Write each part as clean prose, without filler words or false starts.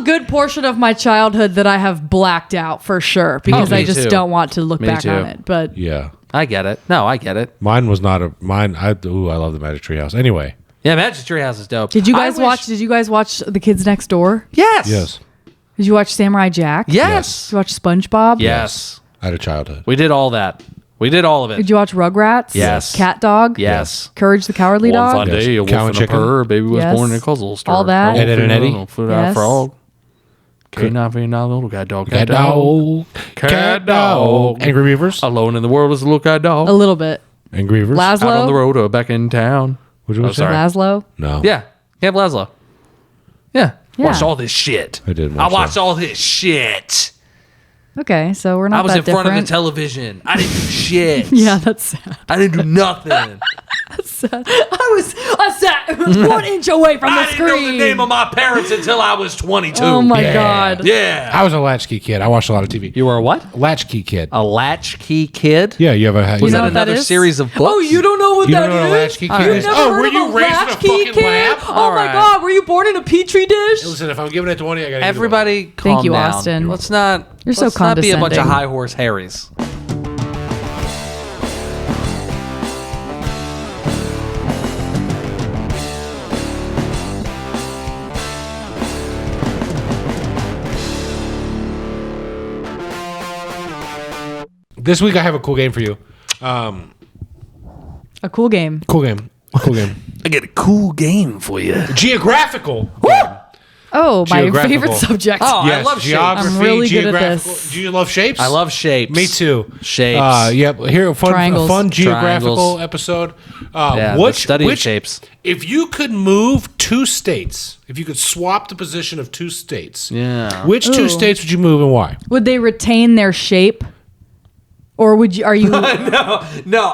good portion of my childhood that I have blacked out for sure because I just don't want to look back on it. But yeah, I get it. No, I get it. Mine was not mine. I love the Magic Tree House. Anyway, yeah, Magic Tree House is dope. Did you guys watch The Kids Next Door? Yes. Did you watch Samurai Jack? Yes. Did you watch SpongeBob? Yes. I had a childhood. We did all that. We did all of it. Did you watch Rugrats? Yes. Cat Dog? Yes. Courage the Cowardly Dog? One fun day, a wolf Cow and and a chicken. purr, a baby was Yes. born in a cuzzle stir. All that. Ed, Ed and Eddie. Foot out Yes. frog. Little cat dog. Cat dog. Cat dog. Angry Beavers. Alone in the world is a little cat dog. A little bit. Angry Beavers. Out on the Laszlo? road or back in town. Which one was sorry. Laszlo? No. Yeah. Camp Laszlo. Yeah. Yeah. Watched all this shit. I did I watch watched that. all this shit. Okay, so we're not I was that in front of the different. television. I didn't do shit. Yeah, that's sad. I didn't do nothing. I sat 1 inch away from I the didn't screen. know the name of my parents until I was 22. Oh my God. Yeah. I was a latchkey kid. I watched a lot of TV. You were a what? Latchkey kid. A latchkey kid? Yeah, you have a. Was know that what that another is? series of books? Oh, you don't know what You that don't know what a is? latchkey All kid right. is? Never Oh, heard were of you a raised in a latchkey fucking kid? lab? Oh All my right. God, were you born in a petri dish? Listen, if I'm giving it to one of you, I got to Everybody calm you, down. Austin. Let's not, You're so let's not be a bunch of condescending. high horse Harrys. This week I have a cool game for you. A cool game. Cool game. Cool game. I get a cool game for you. Geographical. Oh, my Geographical. favorite subject. Oh, I Yes, love shapes. geography, I'm really good at geographical. this. Do you love shapes? I love shapes. Me too. Shapes. Yep. Here, a Triangles. fun geographical Triangles. episode. Yeah, the study of shapes. If you could move two states, if you could swap the position of two states, Yeah. which two states would you move and why? Would they retain their shape? Or would you? Are you No,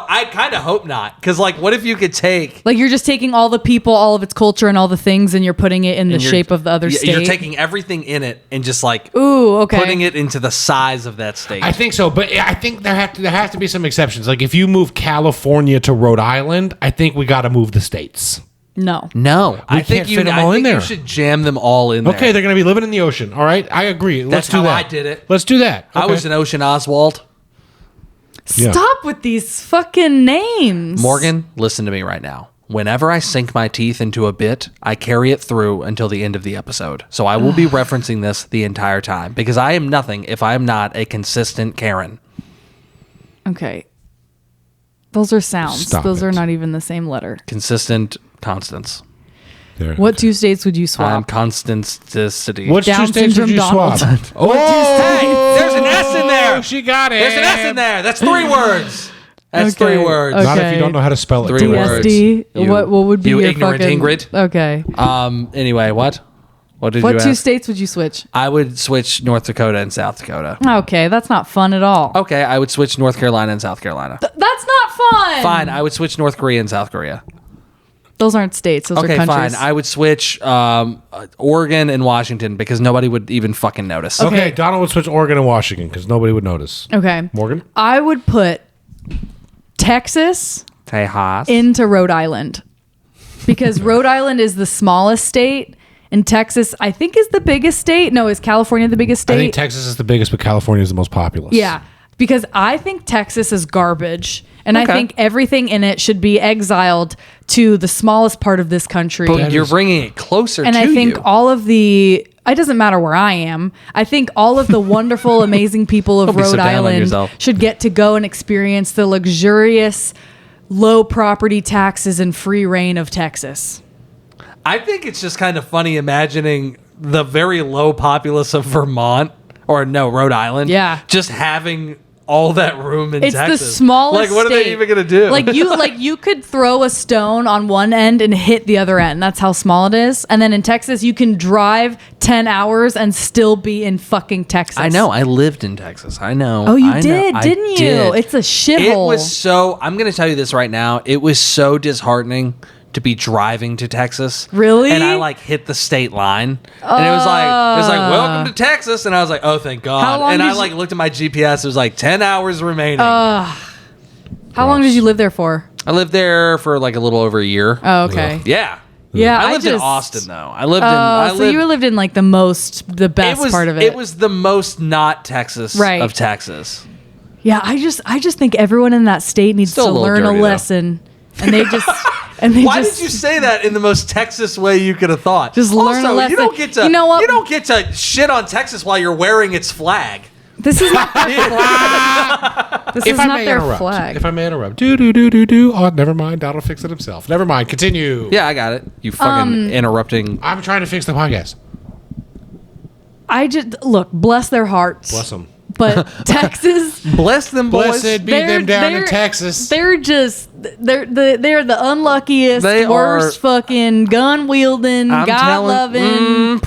I kind of hope not. Because, like, what if you could take... like you're just taking all the people, all of its culture, and all the things, and you're putting it in the and you're- shape of the other y- state? You're taking everything in it and just, like, Ooh, okay. putting it into the size of that state. I think so, but I think there have to be some exceptions. Like if you move California to Rhode Island, I think we got to move the states. No. No. I think can't fit them all I in think there. you should jam them all in there. Okay, they're going to be living in the ocean. All right, I agree. Let's do how that. I did it. Let's do that. I Okay. was an Ocean Oswald. Yeah. Stop with these fucking names. Morgan, listen to me right now. Whenever I sink my teeth into a bit, I carry it through until the end of the episode. So I will be referencing this the entire time because I am nothing if I am not a consistent Karen. Okay. Those are sounds. Stop Those it. are not even the same letter. Consistent constants. There. What two states would you swap? I'm constanticity. Which Down two states would you syndrome swap? Donald. Oh, There's an S in there. She got it. There's an S in there. That's 3 words. That's Okay. 3 words. Okay. Not if you don't know how to spell it. 3 words. DSD. You- what would be you your ignorant fucking Ingrid? Okay. Anyway, what? What did What you two ask? states would you switch? I would switch North Dakota and South Dakota. Okay, that's not fun at all. Okay, I would switch North Carolina and South Carolina. That's not fun. Fine, I would switch North Korea and South Korea. Those aren't states. Those Okay, are countries. fine. I would switch Oregon and Washington because nobody would even fucking notice. Okay, Donald would switch Oregon and Washington because nobody would notice. Okay. Morgan? I would put Texas Tejas. into Rhode Island because Rhode Island is the smallest state and Texas I think is the biggest state. No, is California the biggest state? I think Texas is the biggest, but California is the most populous. Yeah, because I think Texas is garbage and I Okay. think everything in it should be exiled to the smallest part of this country. But you're bringing it closer And to I think you. all of it doesn't matter where I am. I think all of the wonderful, amazing people of Don't be so Rhode down on Island yourself. should get to go and experience the luxurious, low property taxes and free reign of Texas. I think it's just kind of funny imagining the very low populace of Vermont or no, Rhode Island. Yeah. Just having all that room in It's Texas. the smallest Like, what are state. they even going to do? Like you could throw a stone on one end and hit the other end. That's how small it is. And then in Texas, you can drive 10 hours and still be in fucking Texas. I know. I lived in Texas. I know. Oh, you I know. did, I didn't you? did. It's a It shithole. was so. I'm going to tell you this right now. It was so disheartening to be driving to Texas. Really? And I like hit the state line, and it was like welcome to Texas, and I was like, oh, thank God. How long And I did you- like looked at my GPS. It was like 10 hours remaining. How long did you live there for? I lived there for like a little over a year. Oh, okay. Yeah. Yeah, I lived in just- Austin though. I lived So you lived in like the best part of it. It was the most not Texas Right. of Texas. Yeah, I just think everyone in that state needs Still a to little learn a dirty, though. lesson, and they just Why did you say that in the most Texas way you could have thought? Just learn a lesson. You don't get to. You know what? You don't get to shit on Texas while you're wearing its flag. This is not their flag. This is not their flag. If I may interrupt. Do. Oh, never mind. Donald fix it himself. Never mind. Continue. Yeah, I got it. You fucking interrupting. I'm trying to fix the podcast. I just look. Bless their hearts. Bless them. But Texas, Bless them, boys. Blessed be them down in Texas. They're the unluckiest, They worst fucking gun wielding, God loving.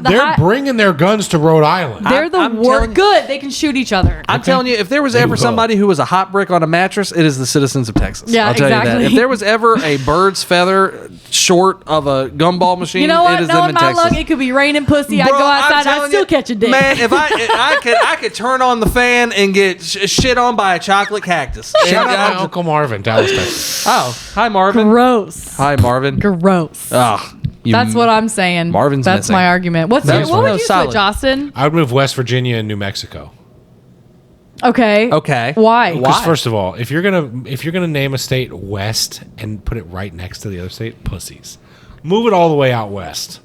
They're bringing their guns to Rhode Island. They're the I'm worst. telling- Good. They can shoot each other. I'm telling you, if there was ever somebody who was a hot brick on a mattress, it is the citizens of Texas. Yeah, I'll tell you exactly. that. If there was ever a bird's feather short of a gumball machine, You know it what? is them Knowing in my Texas. luck, it could be raining pussy. I'd Bro, go I'm outside. I'd telling still you, catch a dick. Man, if I could turn on the fan and get shit on by a chocolate cactus. Shout And out I- to Uncle Marvin, Dallas, Texas. Oh, hi Marvin. Gross. Hi Marvin. Gross. That's what I'm saying. Marvin's That's missing. my argument. What That was would fine. you Solid. switch, Austin? I would move West Virginia and New Mexico. Okay. Why? Because first of all, if you're gonna name a state West and put it right next to the other state, pussies. Move it all the way out west.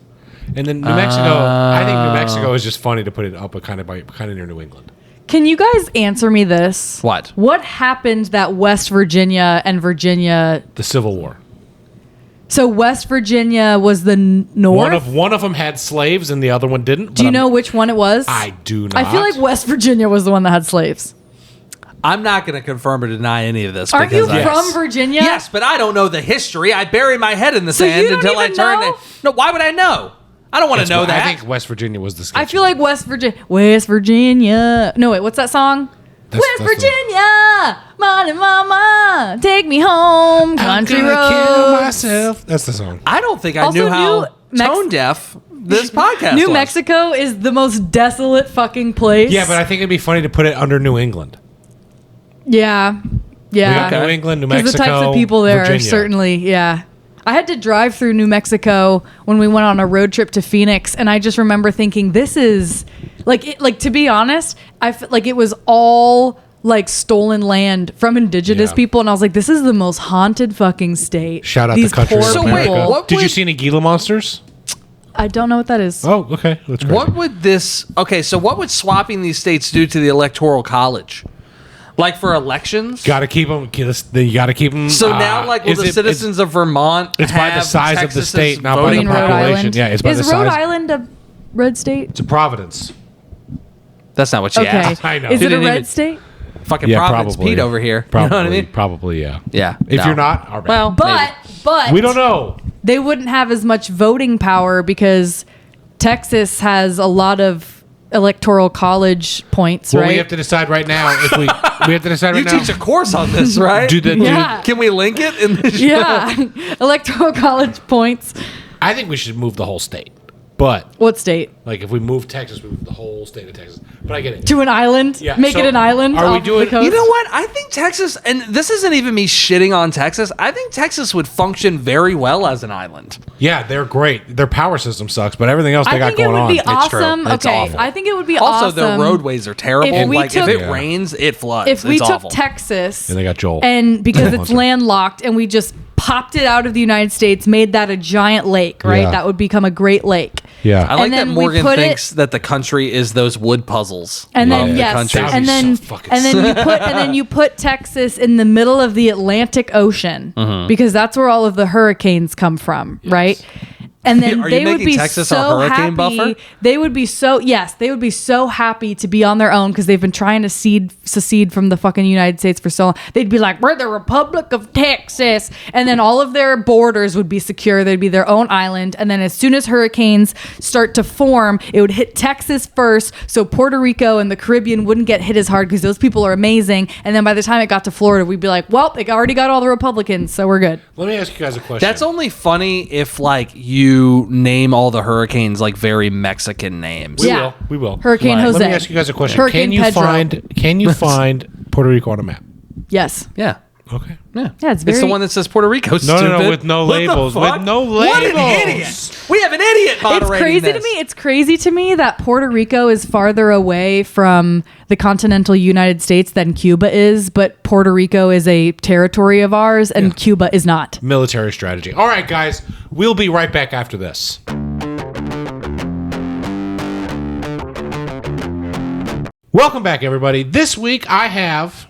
And then New Mexico, I think New Mexico is just funny to put it up kind of near New England. Can you guys answer me this? What? What happened that West Virginia and Virginia? The Civil War. So West Virginia was the north. One of them had slaves and the other one didn't. Do you know which one it was? I do not. I feel like West Virginia was the one that had slaves. I'm not going to confirm or deny any of this. Aren't you because from Virginia? Yes, but I don't know the history. I bury my head in the sand you don't until I even turn know? it. No, why would I know? I don't want to know that. I think West Virginia was the sketchy I feel like West Virginia. No, wait, what's that song? That's West the- Virginia, money mama, take me home, country I'm gonna roads. kill myself. That's the song. I don't think I Also, knew how New tone deaf this podcast New was. Mexico is the most desolate fucking place. Yeah, but I think it'd be funny to put it under New England. Yeah. We Yeah. got New England, New Because Mexico, the types of people there Virginia. are certainly, yeah. I had to drive through New Mexico when we went on a road trip to Phoenix, and I just remember thinking, this is like to be honest, I felt like it was all like stolen land from indigenous Yeah. people, and I was like, this is the most haunted fucking state. Shout out These the country poor of So wait, America. what Did you would- see any Gila monsters? I don't know what that is. Oh, okay. That's great. What would this? Okay, so what would swapping these states do to the electoral college? Like for elections? Got to keep them. You got to keep them. So now, like, will the citizens of Vermont? It's by the have size of the Texas's state, not by voting the In Rhode population. Island. Yeah, it's by is the Rhode size. Island a red state? It's a Providence. That's not what she Okay. asked. I know. Is it a Didn't red even- state? Fucking Yeah, Providence probably. Pete over here. Probably, You know what I mean? Probably, yeah. Yeah. If no. you're not, our bad. Well, But we don't know. they wouldn't have as much voting power because Texas has a lot of electoral college points, Well, right? we have to decide right now if we have to decide you right now. teach a course on this, right? Yeah. Can we link it in the show? Yeah, electoral college points. I think we should move the whole state. But What state? like if we move Texas, we move the whole state of Texas. But I get it. To an island? Yeah, Make so it an island? are we off doing- the coast? You know what? I think Texas, and this isn't even me shitting on Texas. I think Texas would function very well as an island. Yeah, they're great. Their power system sucks, but everything else they I got think it going would on. be It's awesome. true. It's Okay, awful. I think it would be Also, awesome. their roadways are terrible. If we Like took- if it Yeah. rains, it floods. If we it's took awful. Texas And they got Joel. and because it's Monster. landlocked and we just popped it out of the United States, made that a giant lake, right? Yeah. That would become a great lake. Yeah. I like that then we Morgan put it- thinks that the country is those wood puzzles. And of then the yes, country. That would and be then so fucking you put Texas in the middle of the Atlantic Ocean Mm-hmm. because that's where all of the hurricanes come from, right? And then Are you they would making be Texas so our hurricane happy. buffer? They would be so happy to be on their own because they've been trying to secede from the fucking United States for so long. They'd be like, we're the Republic of Texas, and then all of their borders would be secure. They'd be their own island, and then as soon as hurricanes start to form, it would hit Texas first, so Puerto Rico and the Caribbean wouldn't get hit as hard because those people are amazing. And then by the time it got to Florida, we'd be like, well, they already got all the Republicans, so we're good. Let me ask you guys a question. That's only funny if like you name all the hurricanes like very Mexican names. Yeah. We will. Hurricane Like, Jose. Let me ask you guys a question. Hurricane Can you Pedro. find Puerto Rico on a map? Yes. Yeah. Okay. Yeah, it's very. the one that says Puerto Rico. Stupid. No, with no What the labels. fuck? With no What an labels. idiot! We have an idiot It's moderating crazy this. to me. It's crazy to me that Puerto Rico is farther away from the continental United States than Cuba is, but Puerto Rico is a territory of ours and Cuba is not. Military strategy. All right, guys. We'll be right back after this. Welcome back, everybody. This week, I have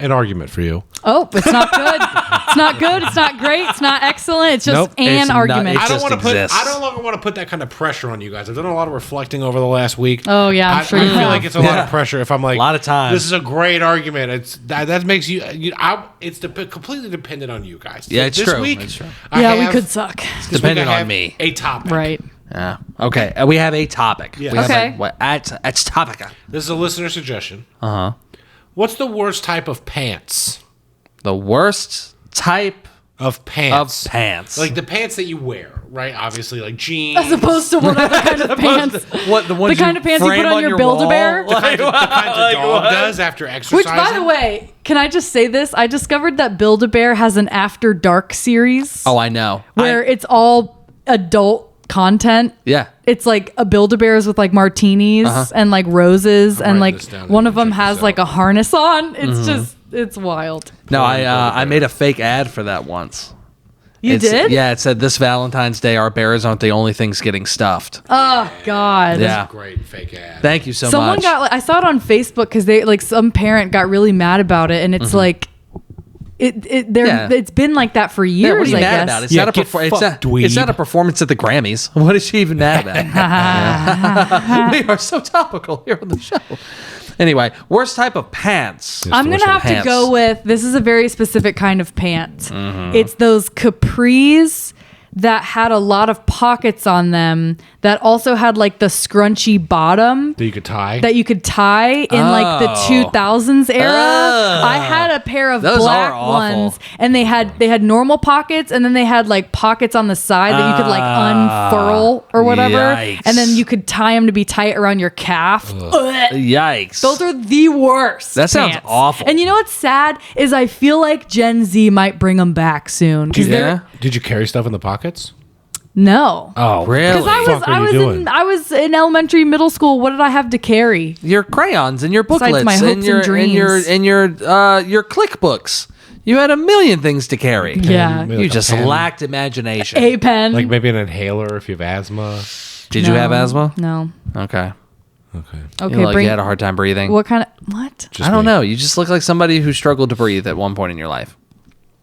an argument for you. Oh, it's not good. It's not good. It's not great. It's not excellent. It's just Nope. an It's argument. not- I don't just want to put. exists. I don't longer want to put that kind of pressure on you guys. I've done a lot of reflecting over the last week. Oh, yeah, I'm sure I you feel have. like it's a lot of pressure. If I'm like, A lot of time. This is a great argument. It's that makes you. It's completely dependent on you guys. Yeah, it's this true. Week, It's true. We could suck. this dependent week I on have me. A topic. Right. Yeah. Okay. We have a topic. Yeah. We have Okay. It's topic. This is a listener suggestion. Uh huh. What's the worst type of pants? The worst type Of pants. of pants. Like the pants that you wear, right? Obviously, like jeans. As opposed to what other kind of pants? what the ones The kind of pants you frame put on your wall? Build-A-Bear? the kinds of dog does after exercising. Which, by the way, can I just say this? I discovered that Build-A-Bear has an After Dark series Oh, I know. where it's all adult content. Yeah. It's like a Build-A-Bears with like martinis and like roses, and writing like this down one and of them check has this like out. a harness on. It's just, it's wild. No, I made a fake ad for that once. You did? Yeah, it said this Valentine's Day our bears aren't the only things getting stuffed. Oh God. Yeah. Great fake ad. Thank you so Someone much. got like, I saw it on Facebook because they like some parent got really mad about it, and it's like Yeah. it's been like that for Yeah, years. what are you I mad guess. about? It's Yeah, not a get it's fucked, not, it's dweeb. not a performance at the Grammys. What is she even mad about? We are so topical here on the show. Anyway, worst type of pants. I'm gonna have to Pants. go with this is a very specific kind of pant. Mm-hmm. It's those capris that had a lot of pockets on them that also had like the scrunchy bottom That you could tie. that you could tie in like the Oh. 2000s era. Oh. I had a pair of Those black are awful. ones, and they had normal pockets, and then they had like pockets on the side that you could like unfurl or whatever, Yikes. and then you could tie them to be tight around your calf. Ugh. Yikes. Those are the worst. That sounds pants. awful. And you know what's sad is I feel like Gen Z might bring them back soon. 'Cause they're- Yeah. Did you carry stuff in the pockets? No. Oh, Really? Because fuck are you doing? I was in elementary, middle school. What did I have to carry? Your crayons and your Besides booklets my hopes and your and dreams. and your click books. You had a million things to carry. Yeah. Maybe You like a just pen. lacked imagination. A pen. Like maybe an inhaler if you have asthma. Did you have asthma? No. Okay. Okay. Okay. You, like, bring. you had a hard time breathing. What kind of what? Just I don't me. know. You just look like somebody who struggled to breathe at one point in your life.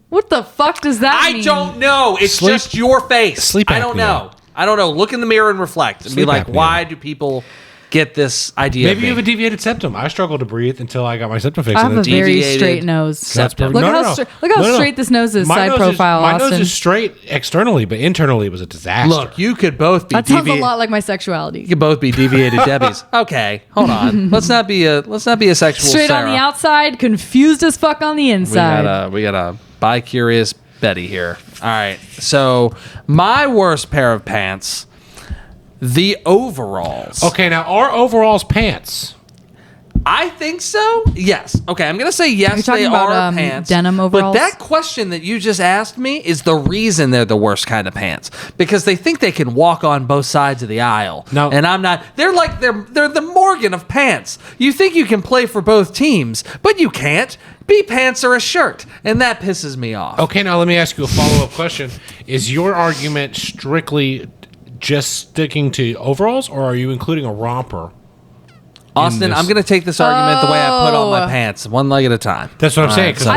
What the fuck does that mean? I don't know. It's Sleep- just your face. sleep I don't apnea. know. I don't know. Look in the mirror and reflect and be Sleep like, apnea. why do people get this idea? Maybe of you me? have a deviated septum. I struggled to breathe until I got my septum fixed. I have and a then- very deviated straight nose. septum. Look how straight this nose is. My Side nose profile, my Austin. nose is straight externally, but internally it was a disaster. Look, you could both be That sounds a deviated. lot like my sexuality. You could both be deviated Debbies. Okay, hold on. Let's not be a sexual Straight Sarah. on the outside, confused as fuck on the inside. We got a bi-curious Betty here. All right. So my worst pair of pants, the overalls. Okay, now are overalls pants? I think so. Yes. Okay. I'm gonna say yes. You're talking They about, are pants. denim overalls? But that question that you just asked me is the reason they're the worst kind of pants because they think they can walk on both sides of the aisle. No. And I'm not. They're like they're the Morgan of pants. You think you can play for both teams, but you can't. Be pants or a shirt, and that pisses me off. Okay, now let me ask you a follow-up question. Is your argument strictly just sticking to overalls, or are you including a romper? Austin, this? I'm gonna take this argument the way I put on my Oh. pants, one leg at a time. That's what I'm All saying. right, 'Cause so-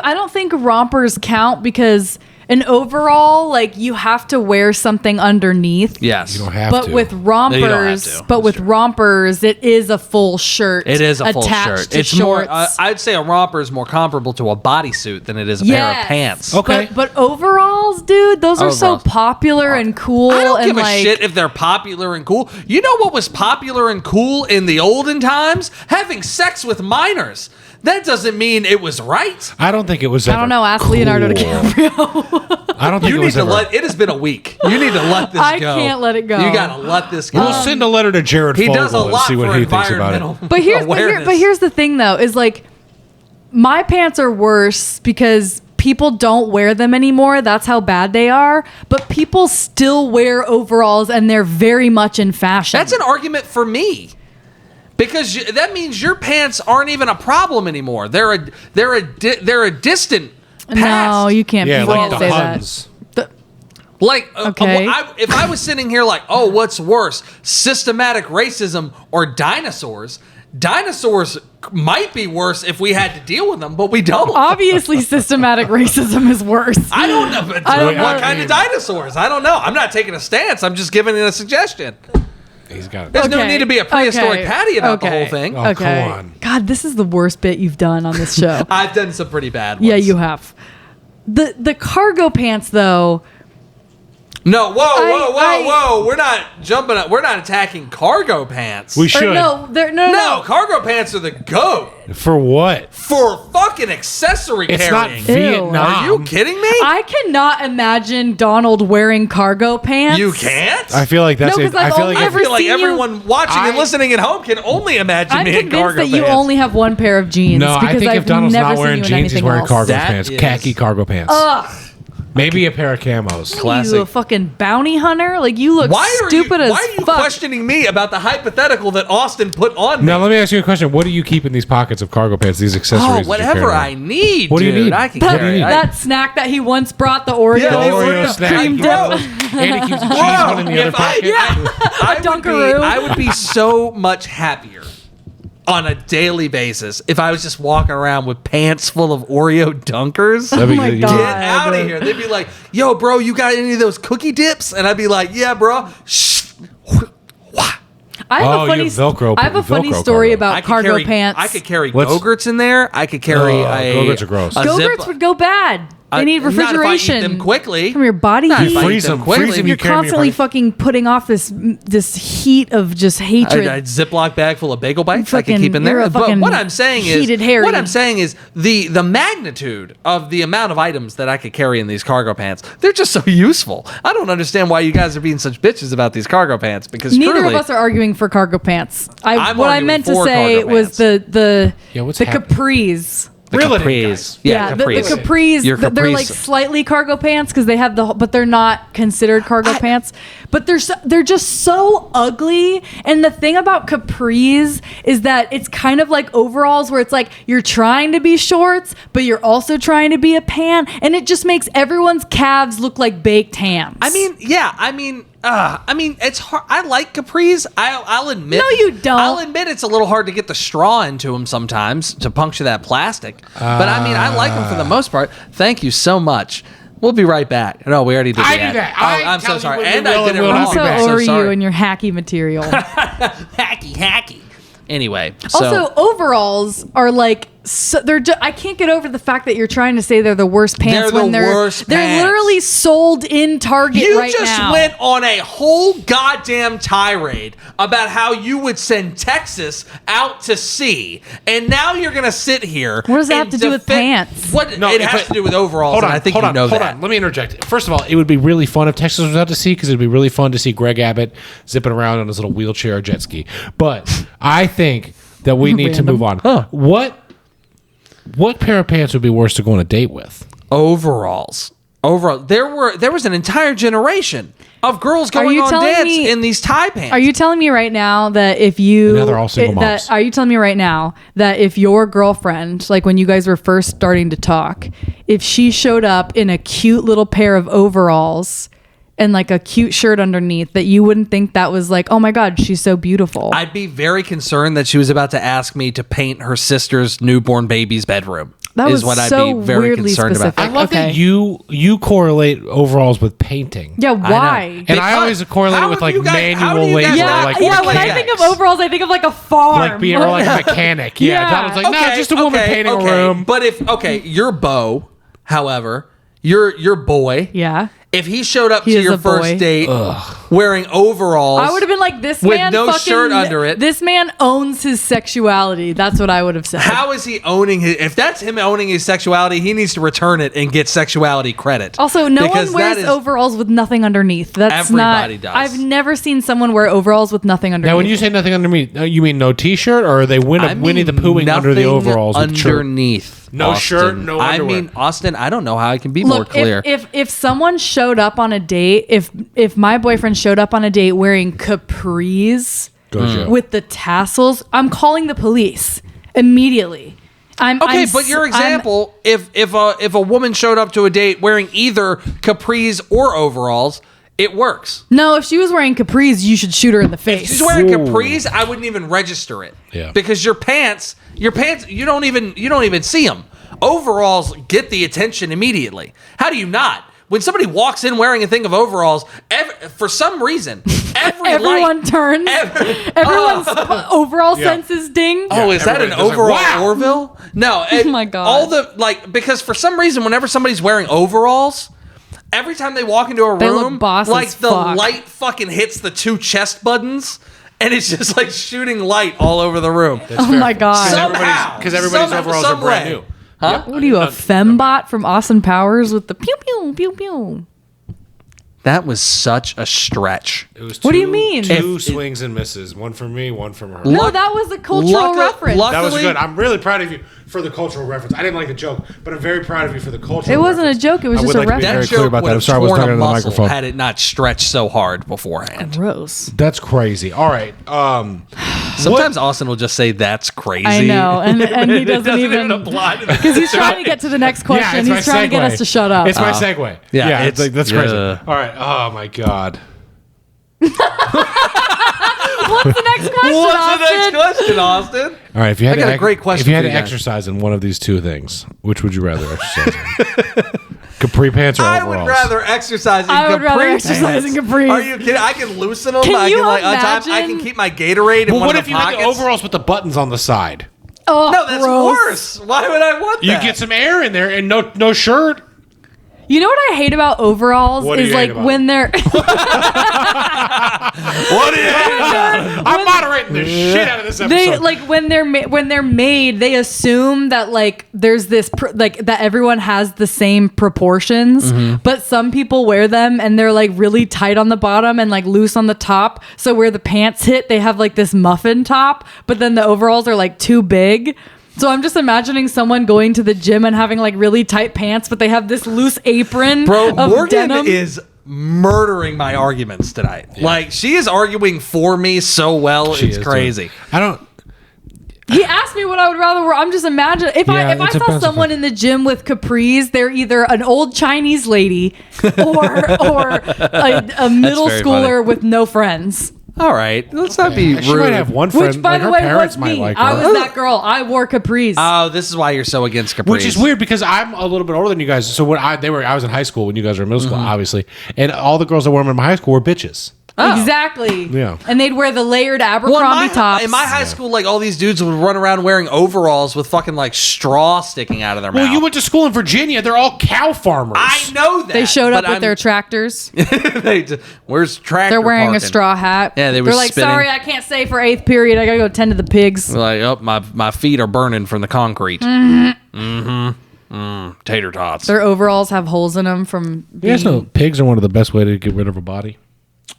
I don't think rompers count because an overall, like you have to wear something underneath. Yes. You don't have But to. with No, you rompers, don't have to. but with rompers, it is a full shirt. It is a full attached shirt. To It's shorts. more. I'd say a romper is more comparable to a bodysuit than it is a pair of pants. Okay. But overalls, dude, those are so Overalls. popular and cool. I don't and give a like, shit if they're popular and cool. You know what was popular and cool in the olden times? Having sex with minors. That doesn't mean it was right. I don't think it was. I don't know. Ask Leonardo DiCaprio. I don't think You it need was to ever. let. It has been a week. You need to let this I go. can't let it go. You gotta let this go. We'll send a letter to Jared he Fogle does a and lot see what for he thinks about it. environmental But awareness. here's the thing though, is like my pants are worse because people don't wear them anymore. That's how bad they are. But people still wear overalls, and they're very much in fashion. That's an argument for me. Because that means your pants aren't even a problem anymore. They're a distant past. No, you can't. Yeah, You like can't the say Huns. that. Like, Okay. if I was sitting here like, oh, what's worse, systematic racism or dinosaurs? Dinosaurs might be worse if we had to deal with them, but we don't. Obviously, systematic racism is worse. I don't know. But I don't know. what kind of dinosaurs? I don't know. I'm not taking a stance. I'm just giving it a suggestion. He's got it. There's no need to be a prehistoric Okay. Patty about the Okay. whole thing. Oh, Okay. come on. God, this is the worst bit you've done on this show. I've done some pretty bad ones. Yeah, you have. The cargo pants though. No, whoa. I- We're not jumping up. We're not attacking cargo pants. We should. No, they're No, cargo pants are the goat For what? for fucking accessory It's not carrying. Vietnam. Are you kidding me? I cannot imagine Donald wearing cargo pants. You can't? I feel like that's No, it. 'cause I've I feel only like ever I feel like seen you- everyone watching and I- listening at home can only imagine I'm me in convinced cargo that you pants. only have one pair of jeans. no, I because think I've if Donald's never not seen wearing you in jeans, he's anything wearing else. cargo That pants, is- khaki cargo pants. Maybe a pair of camos. Classic. You a fucking bounty hunter? Like you look stupid as why are you fuck. questioning me about the hypothetical that Austin put on me? Now let me ask you a question. What do you keep in these pockets of cargo pants? These accessories? Oh, that you whatever carry I around? need. What do you dude. need? I can that, carry. that snack that he once brought, the Oreo, Yeah, the Oreo snack. cream He dip. goes- and he keeps a cheese one in the other If I- pocket. I would Dunkaroo. I would be so much happier on a daily basis if I was just walking around with pants full of Oreo Dunkers. That'd be Oh my good. God. Get out of here. They'd be like, yo, bro, you got any of those cookie dips? And I'd be like, yeah, bro. Shh. I have Oh, a funny, you have Velcro- I have a funny Velcro story cargo. about cargo pants. I could carry Let's- Go-Gurts in there. I could carry Oh, a Go-Gurts are gross. a Go-Gurts zip- would go bad. They need Not if I eat refrigeration them quickly. from your body Not if heat. I eat Freeze them them. quickly. Freeze them. You're You carry 'em in your constantly pocket. fucking putting off this heat of just hatred. A Ziploc bag full of bagel bites I Fucking- can keep in there. you're a But fucking what I'm saying heated Harry. is the magnitude of the amount of items that I could carry in these cargo pants. They're just so useful. I don't understand why you guys are being such bitches about these cargo pants because Neither truly, of us are arguing for cargo pants. I'm What I arguing meant to for say cargo was pants. the Yeah, what's the happening? capris. the Reel it in, capris. guys. Yeah, the capris. capris, Your they're capris. like slightly cargo pants because they have but they're not considered cargo pants. But they're just so ugly. And the thing about capris is that it's kind of like overalls, where it's like you're trying to be shorts, but you're also trying to be a pant, and it just makes everyone's calves look like baked hams. I mean, it's hard. I like capris. I'll admit. No, you don't. I'll admit it's a little hard to get the straw into them sometimes to puncture that plastic. But I mean, I like them for the most part. Thank you so much. We'll be right back. No, we already did I the do ad. that. Oh, I I'm so tell you sorry. when we And I will did and it will wrong. not I'm be so back. over you sorry. and your hacky material. hacky. Anyway, so Also, overalls are like I can't get over the fact that you're trying to say they're the worst pants They're when the worst they're pants. literally sold in Target you right just now. went on a whole goddamn tirade about how you would send Texas out to sea, and now you're gonna sit here. What does that and have to do with defend- pants? What No, it has but- to do with overalls, Hold on, and I think hold you on, know hold that. on. Let me interject. First of all, it would be really fun if Texas was out to sea because it'd be really fun to see Greg Abbott zipping around on his little wheelchair or jet ski. But I think that we need to move on. What pair of pants would be worse to go on a date with? Overalls. There was an entire generation of girls going you on telling dates me- in these tie pants. Are you telling me right now that if you Now they're all single moms. are you telling me right now that if your girlfriend, like when you guys were first starting to talk, if she showed up in a cute little pair of overalls and like a cute shirt underneath, that you wouldn't think that was like, oh my God, she's so beautiful? I'd be very concerned that she was about to ask me to paint her sister's newborn baby's bedroom. That is was what I'd so be very weirdly concerned specific. about. I love Okay. that you correlate overalls with painting. Yeah, why? And I Because- always correlate how it with have like you guys- how do manual you guys labor, not Yeah, like yeah. When I mechanics? think of overalls, I think of like a farm. like being or like a mechanic. Yeah, Yeah. Donald's like, no, just a woman painting a room. But if your beau, however, your boy, Yeah. If he showed up He to is your a first boy. date wearing overalls, I would have been like, this with man no fucking, shirt under it. This man owns his sexuality. That's what I would have said. how is he owning his? If that's him owning his sexuality, he needs to return it and get sexuality credit. Also, no Because one wears that is- overalls with nothing underneath. That's Everybody not. does. I've never seen someone wear overalls with nothing underneath. Now, when you say nothing underneath, you mean no T-shirt, or are they Winnie the Poohing under the nothing overalls with shirt? underneath. No Austin. shirt, no I underwear. mean, Austin, I don't know how I can be more Look, clear. if someone showed up on a date, if my boyfriend showed up on a date wearing capris Go Joe. with the tassels, I'm calling the police immediately. Okay, but your example, if a woman showed up to a date wearing either capris or overalls, it works. No, if she was wearing capris, you should shoot her in the If face. she's wearing Ooh. capris, I wouldn't even register it. Yeah. Because your pants, you don't even see them. Overalls get the attention immediately. How do you not? When somebody walks in wearing a thing of overalls, for some reason, Everyone turns. Everyone's overall senses ding. Oh, is that an everybody does overall like, wow. Orville? No. Oh my God. All the because for some reason, whenever somebody's wearing overalls, every time they walk into a They look room, boss like as the fuck. light fucking hits the two chest buttons, and it's just like shooting light all over the room. Oh my God. Somehow. Because everybody's Somehow, overalls are some brand way. new. Huh? What are you, a fembot from Austin Powers with the pew pew pew pew? That was such a stretch. It was What do you mean? Two swings and misses. One from me, one from her. No, that was a cultural reference. That was good. I'm really proud of you for the cultural reference. I didn't like the joke, but I'm very proud of you for the cultural It wasn't reference. a joke. It was I just would a like to be reference. very clear about that. I'm sorry I was torn talking a into the muscle microphone. had it not stretched so hard beforehand. Gross. That's crazy. All right. Sometimes Austin will just say, "That's crazy." I know, and he doesn't even apply to because he's trying to get to the next question. it's my He's trying to get segue. us to shut up. It's my segue. Yeah, it's like, that's crazy. yeah. All right. Oh my God. What's the next question, What's the next Austin? question, Austin? All right. If you had I got to a great question if you had for to you guys. exercise in one of these two things, which would you rather exercise in? Capri pants or I overalls? would rather exercise in I would capri rather exercise in pants. capris. Are you kidding? I can loosen them. Can I you can like untie 'em. I imagine- can keep my Gatorade in Well, one what of if the you had the pockets. overalls with the buttons on the side? Oh, No, that's gross. worse. Why would I want You that? get some air in there and no shirt. You know what I hate about overalls What do is you hate like about when they're What do you I'm moderating the shit out of this episode. they like when they're made, they assume that like there's this like that everyone has the same proportions, but some people wear them and they're like really tight on the bottom and like loose on the top. So where the pants hit, they have like this muffin top, but then the overalls are like too big. So I'm just imagining someone going to the gym and having like really tight pants, but they have this loose apron Bro, of Morgan denim. is murdering my arguments tonight. Like, she is arguing for me so well, She it's is, crazy. dude. I don't. He asked me what I would rather wear. I'm just imagining if I it saw depends someone in the gym with capris, they're either an old Chinese lady or a middle very schooler with no friends. All right, let's not be She rude. might have one friend. Which, by like the her way, parents was might me. like her. I was that girl. I wore capris. Oh, this is why you're so against capris. Which is weird because I'm a little bit older than you guys. So when I was in high school when you guys were in middle school, obviously, and all the girls that wore them in my high school were bitches. Exactly. Yeah. And they'd wear the layered Well, Abercrombie tops. in my high school, like all these dudes would run around wearing overalls with fucking like straw sticking out of their Well, mouth. you went to school in Virginia. They're all cow farmers. I know that. they showed up but with their tractors. Where's tractor? They're wearing parking? a straw hat. Yeah, they were They're like, spinning. sorry, I can't stay for 8th period. I gotta go tend to the pigs. Like, oh, my feet are burning from the concrete. Tater tots. Their overalls have holes in them from You guys know pigs are one of the best way to get rid of a body.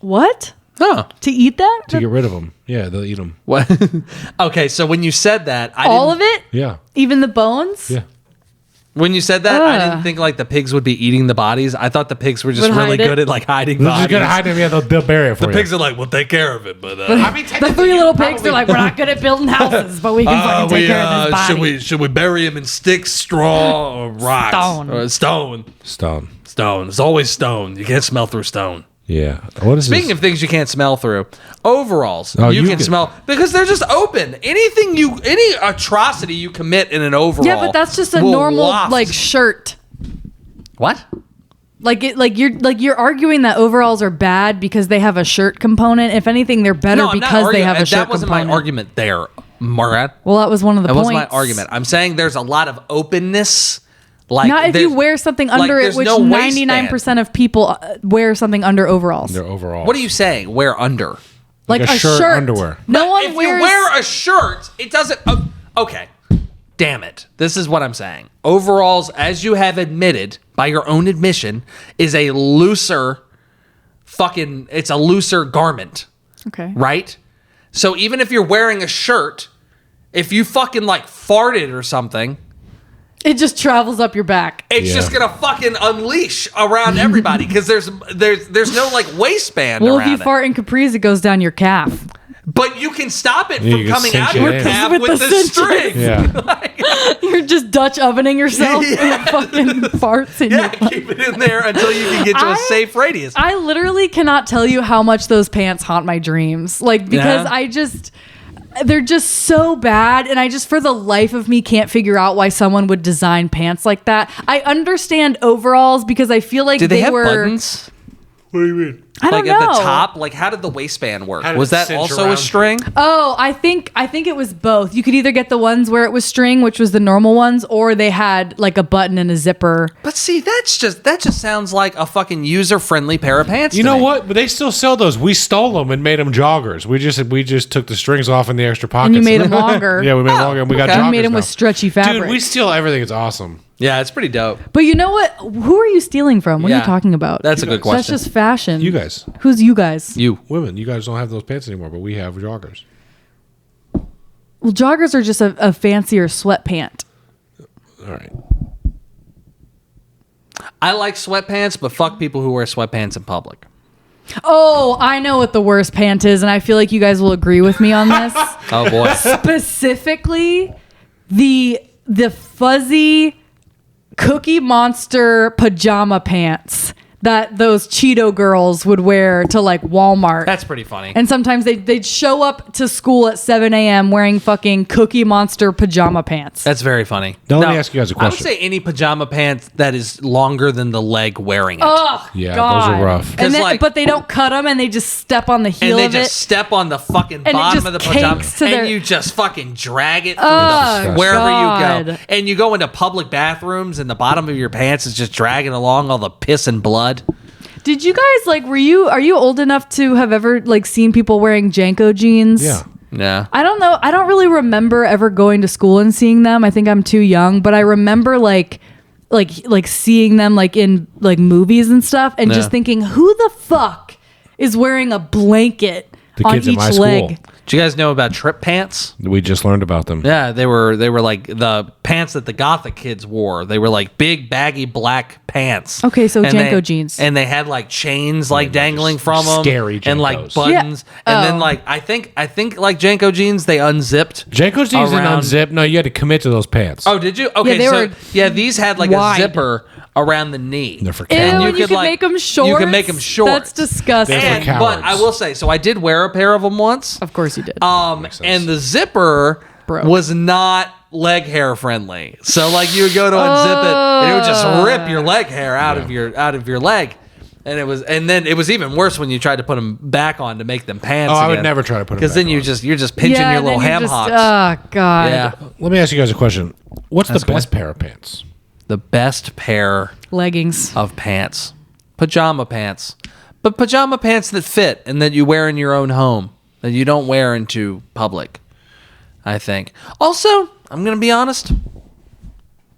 What? Huh. To eat that? To get rid of them. Yeah, they'll eat them. What? Okay, so when you said that, All of it? Yeah. Even the bones? Yeah. When you said that, I Ugh. didn't think like the pigs would be eating the bodies. I thought the pigs were just Would really hide it? good at like hiding They're just bodies. gonna hide them. Yeah, they'll bury it for The you. pigs are like, we'll take care of it, but I mean, The 3 little pigs, they're like, we're not good at building houses, but we can fucking take care of this body. should we bury him in sticks, straw, or rocks? Stone. Stone. stone. It's always stone. You can't smell through stone. Yeah. What is Speaking this? of things you can't smell through, overalls Oh, you you can can- smell because they're just open. Any atrocity you commit in an overall, Yeah, but that's just a will normal waft. like shirt. What? You're arguing that overalls are bad because they have a shirt component. If anything, they're better I'm not because they arguing- have a shirt That wasn't component. my argument there, Margaret. Well, that was one of the That points. wasn't my argument. I'm saying there's a lot of openness Like, Not if you wear something under it, there's which no waistband. 99% of people wear something under overalls. They're overall. What are you saying? Wear under. Like a a shirt, shirt. underwear. No one If wears. you wear a shirt, it doesn't. Okay. Damn it. This is what I'm saying. Overalls, as you have admitted by your own admission, is a looser it's a looser garment, Okay. right? So even if you're wearing a shirt, if you fucking like farted or something, It just travels up your back. it's Yeah. just gonna fucking unleash around everybody because there's no like waistband Well, around if you it. fart in capris, it goes down your calf. But you can stop it Yeah, from you can coming cinch out it of your in. calf With with the the cinches. string. Yeah. You're just Dutch ovening yourself with fucking farts in Yeah, your butt. keep it in there until you can get to a safe radius. I literally cannot tell you how much those pants haunt my dreams. Like, because Yeah. they're just so bad. And I just, for the life of me, can't figure out why someone would design pants like that. I understand overalls because I feel like Did they have were. buttons? What do you mean? I don't Like know. at the top? Like how did the waistband work? How did Was it that cinch also around? a string? Oh, I think it was both. You could either get the ones where it was string, which was the normal ones, or they had like a button and a zipper. But see, that just sounds like a fucking user-friendly pair of pants. You to know me. what? But they still sell those. We stole them and made them joggers. We just took the strings off in the extra pockets. And you made them longer. Yeah, we made them longer. And we got okay. joggers You made them now. with stretchy fabric. Dude, we steal everything. It's awesome. Yeah, it's pretty dope. But you know what? Who are you stealing from? What are Yeah. you talking about? That's a good question. That's just fashion. You guys. Who's you guys? You. Women, you guys don't have those pants anymore, but we have joggers. Well, joggers are just a fancier sweatpant. All right. I like sweatpants, but fuck people who wear sweatpants in public. Oh, I know what the worst pant is, and I feel like you guys will agree with me on this. Oh boy. Specifically, the fuzzy Cookie Monster pajama pants that those Cheeto girls would wear to like Walmart. That's pretty funny. And sometimes they'd show up to school at 7 a.m. wearing fucking Cookie Monster pajama pants. That's very funny. Now, let me ask you guys a question. I would say any pajama pants that is longer than the leg wearing it. Oh, Yeah, God. those are rough. And then, like- but they don't cut them, and they just step on the heel and they of just it. step on the fucking it bottom just of the pajama cakes to and their- you just fucking drag it through Oh, wherever you go. God. And you go into public bathrooms and the bottom of your pants is just dragging along all the piss and blood. Did you guys like? Are you old enough to have ever like seen people wearing Janko jeans? Yeah. Yeah. I don't know. I don't really remember ever going to school and seeing them. I think I'm too young, but I remember like seeing them like in like movies and stuff, and just Yeah. thinking, who the fuck is wearing a blanket The on kids at each my leg? school. Do you guys know about trip pants? We just learned about them. Yeah, they were like the pants that the Gothic kids wore. They were like big baggy black pants. Okay, so And Janko jeans. and they had like chains like dangling from them, scary and like Jankos. buttons. Yeah. And Oh. then like I think like Janko jeans they unzipped. Janko's jeans didn't around- unzip. No, you had to commit to those pants. Oh, did you? Okay, they so were yeah, these had like wide. a zipper around the knee. They're for Ew, cowards. and you could make them shorts. You can make them shorts. That's disgusting. They're for And, but cowards. I will say, so I did wear a pair of them once. Of course you did. Makes sense. And the zipper Broke. was not leg hair friendly. So like you would go to unzip it and it would just rip your leg hair out of your leg. And then it was even worse when you tried to put them back on to make them pants. Oh, I would again. never try to put 'em because then back you're on. just pinching your little ham hocks. Oh God. Yeah, Let me ask you guys a question. What's Ask the away. best pair of pants? the best pair Leggings. of pants, pajama pants, but pajama pants that fit and that you wear in your own home that you don't wear into public. I think. Also, I'm gonna be honest.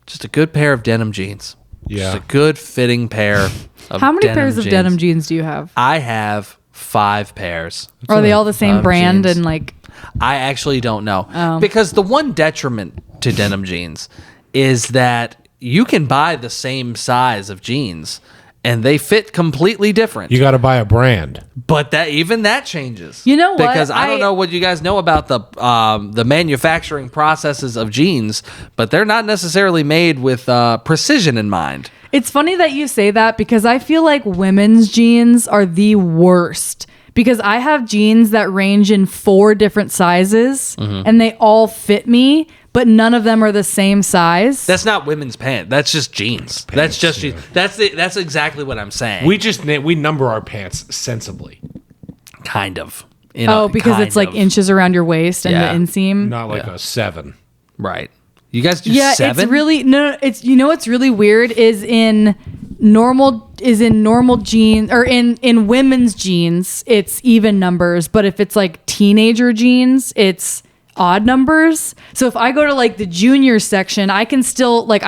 Just a good pair of denim jeans. Yeah. Just a good fitting pair of How many denim pairs of jeans. denim jeans do you have? I have 5 pairs. Are they all the same Of brand jeans. and like? I actually don't know. Oh. Because the one detriment to denim jeans is that you can buy the same size of jeans and they fit completely different. You got to buy a brand. But that changes. You know what? Because I don't know what you guys know about the manufacturing processes of jeans, but they're not necessarily made with precision in mind. It's funny that you say that because I feel like women's jeans are the worst. Because I have jeans that range in 4 different sizes and they all fit me, but none of them are the same size. That's not women's pants. That's just jeans. That's just jeans. That's exactly what I'm saying. We number our pants sensibly, kind of. because it's like inches around your waist and Yeah. the inseam. not like a 7. Right. You guys do Yeah, 7? it's really no. It's what's really weird is in normal jeans or in women's jeans, it's even numbers. But if it's like teenager jeans, it's odd numbers. So if I go to like the junior section, I can still like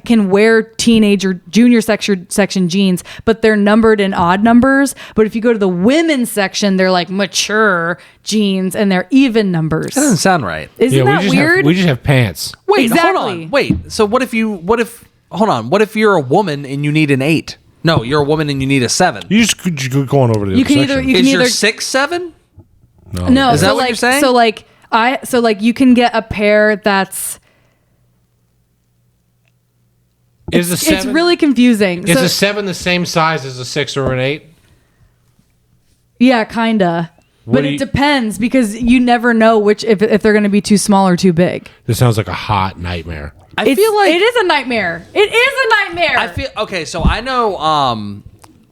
can wear junior section jeans, but they're numbered in odd numbers. But if you go to the women's section, they're like mature jeans and they're even numbers. That doesn't sound right. Isn't that weird? We just have pants. Wait, Exactly. hold on. Wait. So what if you're a woman and you need an 8? No, you're a woman and you need a 7. You just go on over to the You other can either section. you Is can your either 6 7? no. Is that so what like, you're saying? So like you can get a pair that's Is the 7, it's really confusing. Is So- a 7 the same size as a 6 or an 8? Yeah, kinda. What But do it you- depends because you never know which if they're going to be too small or too big. This sounds like a hot nightmare. I feel like it is a nightmare. It is a nightmare. I feel okay. So I know.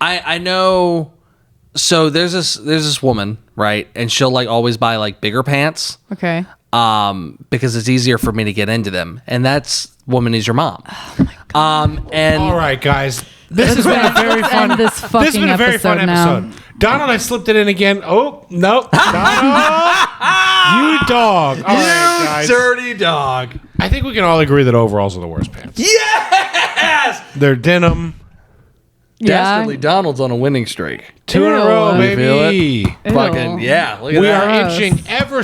I know. So there's this woman, right, and she'll like always buy like bigger pants. Okay. Because it's easier for me to get into them, and that's woman is your mom. Oh my god. And All right, guys. This has been a very Let's fun. end this This has fucking been a very fun episode now. episode. Donald, I slipped it in again. Oh no, Donald, you dog! All right, guys. dirty dog. I think we can all agree that overalls are the worst pants. Yes. They're denim. Dastardly Donald's on a winning streak. 2 in a row, Ew. You feel baby. Ew. Fucking yeah. Look at We that. are Gross. inching ever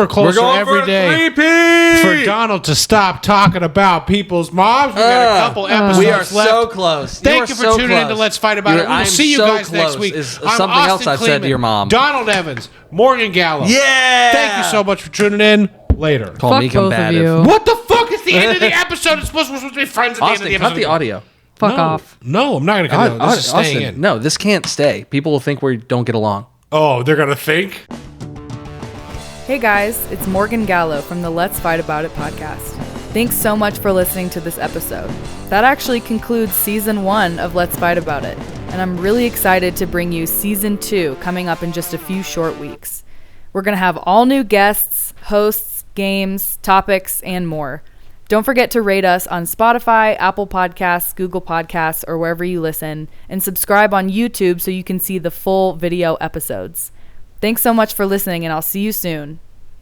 We're closer going every for day. a 3P. For Donald to stop talking about people's moms. We got a couple episodes We are left. so close. Thank you for tuning in to Let's Fight About It. We'll see you guys next week. Is I'm something Austin else I've said to Kleeman, your mom. Donald Evans, Morgan Gallo. Yeah. Thank you so much for tuning in. Later. Call me Fuck both of combative. you. What the fuck is the end of the episode? It's supposed to be friends at the end of Austin, the cut episode. the audio. Fuck off. No, I'm not going to cut it. This is staying Austin, in. no, this can't stay. People will think we don't get along. Oh, they're going to think? Hey guys, it's Morgan Gallo from the Let's Fight About It podcast. Thanks so much for listening to this episode. That actually concludes season 1 of Let's Fight About It, and I'm really excited to bring you season 2 coming up in just a few short weeks. We're going to have all new guests, hosts, games, topics, and more. Don't forget to rate us on Spotify, Apple Podcasts, Google Podcasts, or wherever you listen, and subscribe on YouTube so you can see the full video episodes. Thanks so much for listening, and I'll see you soon.